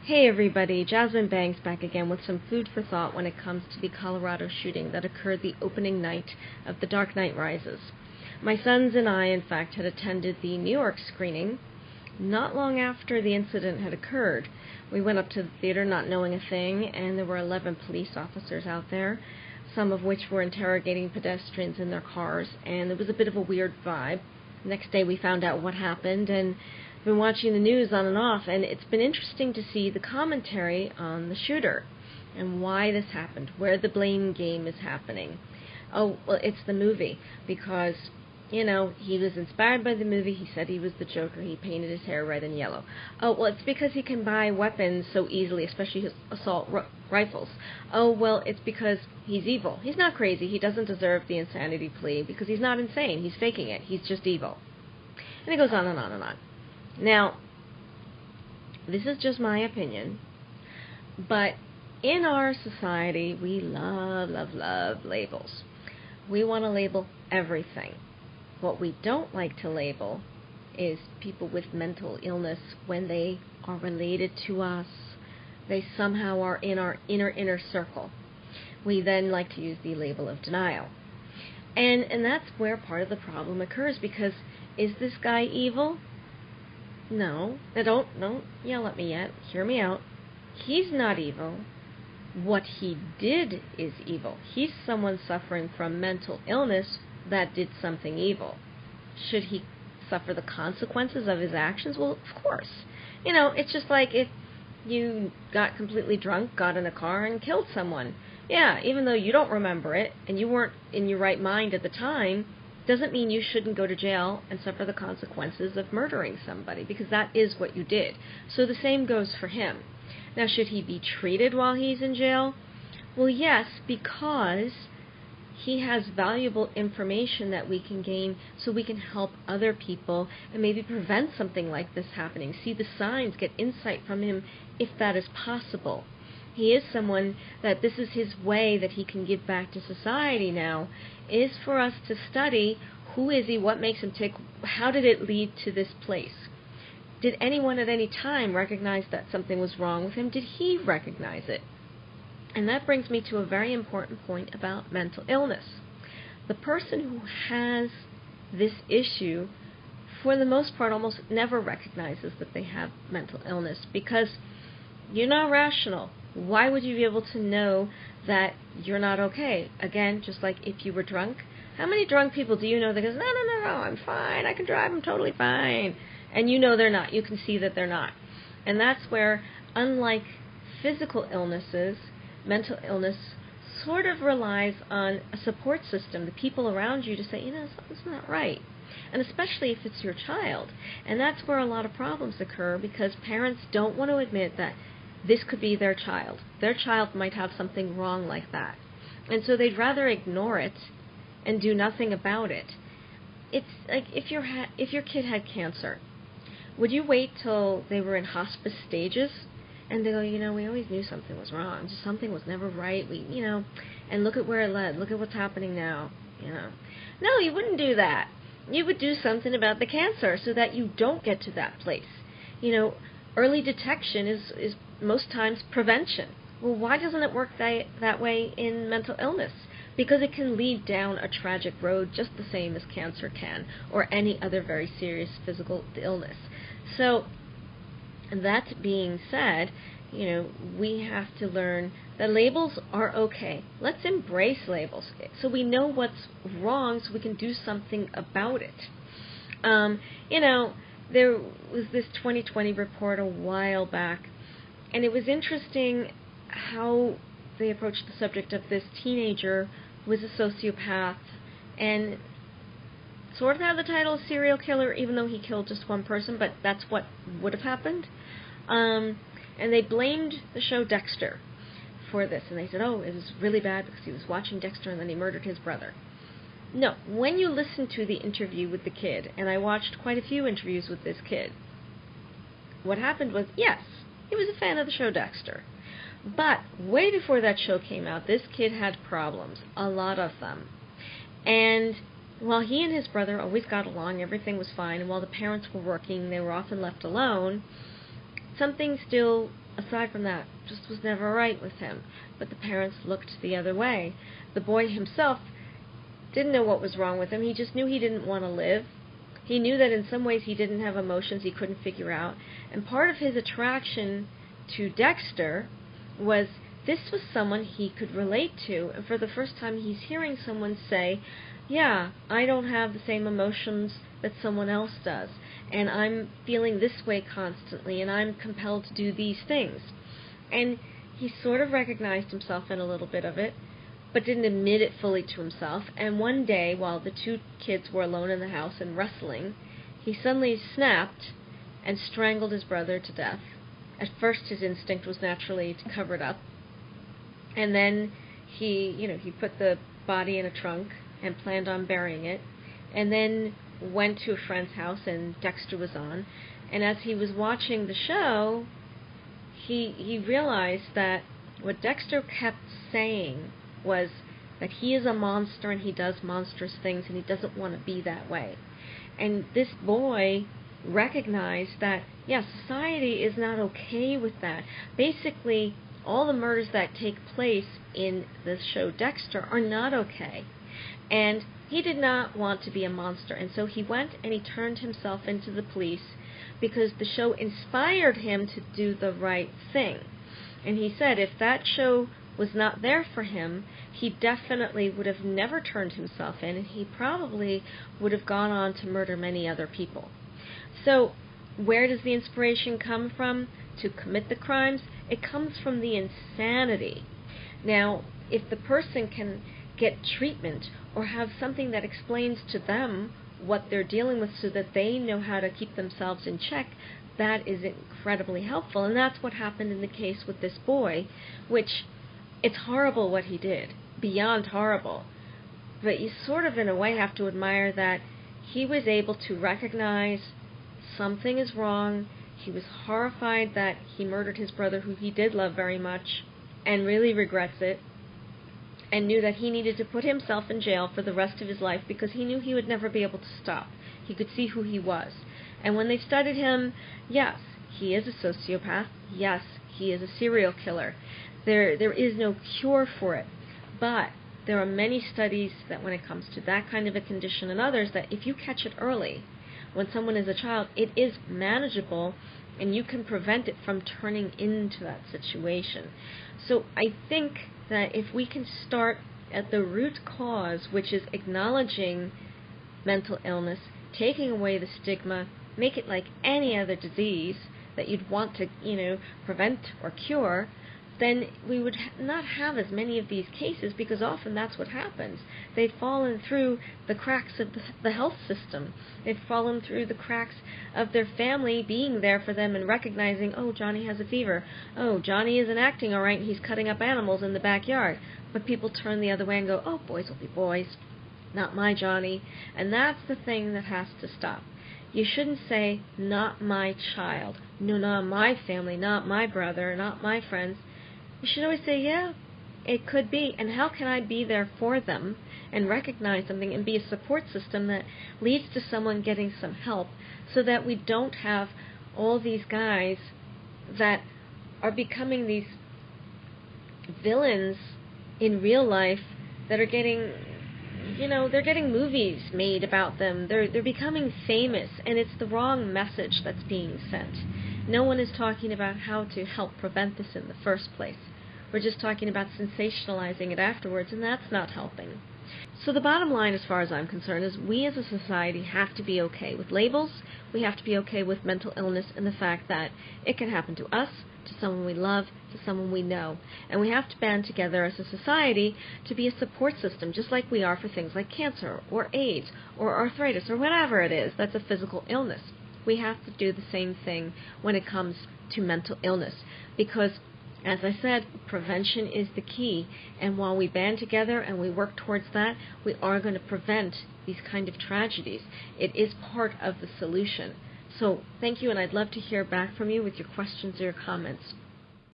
Hey everybody, Jazzmyn Banks back again with some food for thought when it comes to the Colorado shooting that occurred the opening night of The Dark Knight Rises. My sons and I, in fact, had attended the New York screening not long after the incident had occurred. We went up to the theater not knowing a thing, and there were 11 police officers out there, some of which were interrogating pedestrians in their cars, and it was a bit of a weird vibe. Next day we found out what happened, and been watching the news on and off, and it's been interesting to see the commentary on the shooter and why this happened, where the blame game is happening. Oh, well, it's the movie, because, he was inspired by the movie. He said he was the Joker. He painted his hair red and yellow. Oh, well, it's because he can buy weapons so easily, especially his assault rifles. Oh, well, it's because he's evil. He's not crazy. He doesn't deserve the insanity plea because he's not insane. He's faking it. He's just evil. And it goes on and on and on. Now, this is just my opinion, but in our society, we love labels. We want to label everything. What we don't like to label is people with mental illness when they are related to us. They somehow are in our inner circle. We then like to use the label of denial. And that's where part of the problem occurs, because is this guy evil? No, don't yell at me yet. Hear me out. He's not evil. What he did is evil. He's someone suffering from mental illness that did something evil. Should he suffer the consequences of his actions? Well, of course. It's just like if you got completely drunk, got in a car, and killed someone. Yeah, even though you don't remember it, and you weren't in your right mind at the time, doesn't mean you shouldn't go to jail and suffer the consequences of murdering somebody, because that is what you did. So the same goes for him. Now, should he be treated while he's in jail? Well, yes, because he has valuable information that we can gain so we can help other people and maybe prevent something like this happening. See the signs, get insight from him if that is possible. He is someone that this is his way that he can give back to society now, is for us to study who is he, what makes him tick, how did it lead to this place? Did anyone at any time recognize that something was wrong with him? Did he recognize it? And that brings me to a very important point about mental illness. The person who has this issue, for the most part, almost never recognizes that they have mental illness, because you're not rational. Why would you be able to know that you're not okay? Again, just like if you were drunk. How many drunk people do you know that goes, no, I'm fine, I can drive, I'm totally fine. And you know they're not. You can see that they're not. And that's where, unlike physical illnesses, mental illness sort of relies on a support system, the people around you to say, something's not right. And especially if it's your child. And that's where a lot of problems occur, because parents don't want to admit that this could be their child. Their child might have something wrong like that. And so they'd rather ignore it and do nothing about it. It's like if your kid had cancer, would you wait till they were in hospice stages and they go, we always knew something was wrong. Just something was never right. And look at where it led. Look at what's happening now. No, you wouldn't do that. You would do something about the cancer so that you don't get to that place. Early detection is most times prevention. Well, why doesn't it work that way in mental illness? Because it can lead down a tragic road just the same as cancer can, or any other very serious physical illness. So, that being said, we have to learn that labels are okay. Let's embrace labels so we know what's wrong, so we can do something about it. There was this 2020 report a while back, and it was interesting how they approached the subject of this teenager who was a sociopath, and sort of had the title of serial killer, even though he killed just one person, but that's what would have happened. And they blamed the show Dexter for this, and they said, it was really bad because he was watching Dexter and then he murdered his brother. No, when you listen to the interview with the kid, and I watched quite a few interviews with this kid, what happened was, yes, he was a fan of the show Dexter. But way before that show came out, this kid had problems, a lot of them. And while he and his brother always got along, everything was fine, and while the parents were working, they were often left alone, something still aside from that, just was never right with him. But the parents looked the other way. The boy himself didn't know what was wrong with him. He just knew he didn't want to live. He knew that in some ways he didn't have emotions he couldn't figure out. And part of his attraction to Dexter was this was someone he could relate to. And for the first time, he's hearing someone say, yeah, I don't have the same emotions that someone else does, and I'm feeling this way constantly, and I'm compelled to do these things. And he sort of recognized himself in a little bit of it, but didn't admit it fully to himself. And one day, while the two kids were alone in the house and wrestling, he suddenly snapped and strangled his brother to death. At first, his instinct was naturally to cover it up, and then he put the body in a trunk and planned on burying it, and then went to a friend's house, and Dexter was on. And as he was watching the show, he realized that what Dexter kept saying was that he is a monster and he does monstrous things and he doesn't want to be that way. And this boy recognized that, yes, society is not okay with that. Basically, all the murders that take place in the show Dexter are not okay. And he did not want to be a monster, and so he went and he turned himself into the police because the show inspired him to do the right thing. And he said if that show was not there for him, he definitely would have never turned himself in, and he probably would have gone on to murder many other people. So where does the inspiration come from to commit the crimes? It comes from the insanity. Now, if the person can get treatment or have something that explains to them what they're dealing with so that they know how to keep themselves in check, that is incredibly helpful. And that's what happened in the case with this boy, which it's horrible what he did, beyond horrible. But you sort of in a way have to admire that he was able to recognize something is wrong. He was horrified that he murdered his brother, who he did love very much, and really regrets it, and knew that he needed to put himself in jail for the rest of his life because he knew he would never be able to stop. He could see who he was. And when they studied him, yes, he is a sociopath. Yes, he is a serial killer. There is no cure for it. But there are many studies that when it comes to that kind of a condition and others, that if you catch it early, when someone is a child, it is manageable and you can prevent it from turning into that situation. So I think that if we can start at the root cause, which is acknowledging mental illness, taking away the stigma, make it like any other disease that you'd want to, prevent or cure, then we would not have as many of these cases, because often that's what happens. They've fallen through the cracks of the health system. They've fallen through the cracks of their family being there for them and recognizing, oh, Johnny has a fever. Oh, Johnny isn't acting all right, he's cutting up animals in the backyard. But people turn the other way and go, oh, boys will be boys, not my Johnny. And that's the thing that has to stop. You shouldn't say, not my child, no, not my family, not my brother, not my friends. You should always say, yeah, it could be, and how can I be there for them and recognize something and be a support system that leads to someone getting some help, so that we don't have all these guys that are becoming these villains in real life that are getting, they're getting movies made about them. They're becoming famous, and it's the wrong message that's being sent. No one is talking about how to help prevent this in the first place. We're just talking about sensationalizing it afterwards, and that's not helping. So the bottom line, as far as I'm concerned, is we as a society have to be okay with labels. We have to be okay with mental illness and the fact that it can happen to us, to someone we love, to someone we know. And we have to band together as a society to be a support system, just like we are for things like cancer or AIDS or arthritis or whatever it is that's a physical illness. We have to do the same thing when it comes to mental illness, because as I said, prevention is the key, and while we band together and we work towards that, we are going to prevent these kind of tragedies. It is part of the solution. So thank you, and I'd love to hear back from you with your questions or your comments.